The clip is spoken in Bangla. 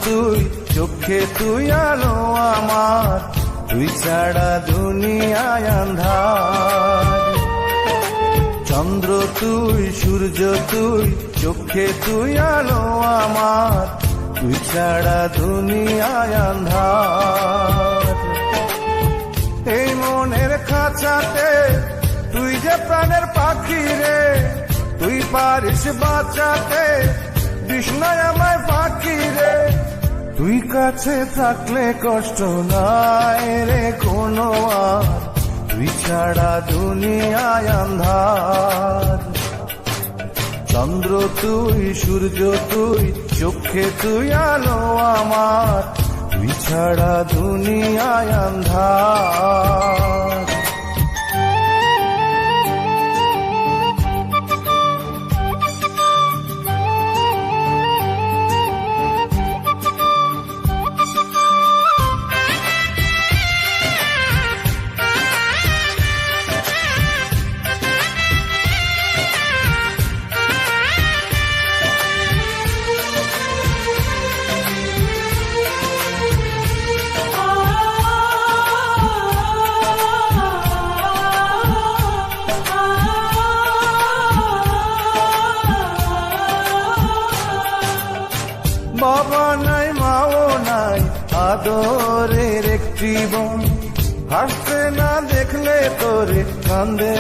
তুই, চোখে তুই আলো আমার, তুই ছাড়া দুনিয়ায় আন্ধার। চন্দ্র তুই, সূর্য তুই, চোখে তুই আলো আমার, তুই ছাড়া দুনিয়ায় আন্ধার। এই মনের খাঁচাতে তুই যে প্রাণের পাখি রে, তুই পারিস বাঁচাতে বিষ্ণায় আমায় ফাঁকি রে। তুই কাছে থাকলে কষ্ট নাই রে কোনো আর, তুই ছাড়া দুনিয়ায় আন্ধার। চন্দ্র তুই, সূর্য তুই, চোখে তুই আলো আমার, তুই ছাড়া দুনিয়ায় আন্ধার। বাবা নাই, মাও নাই, আদরের একটি বোন, হাসতে না দেখলে তোরে কান্দে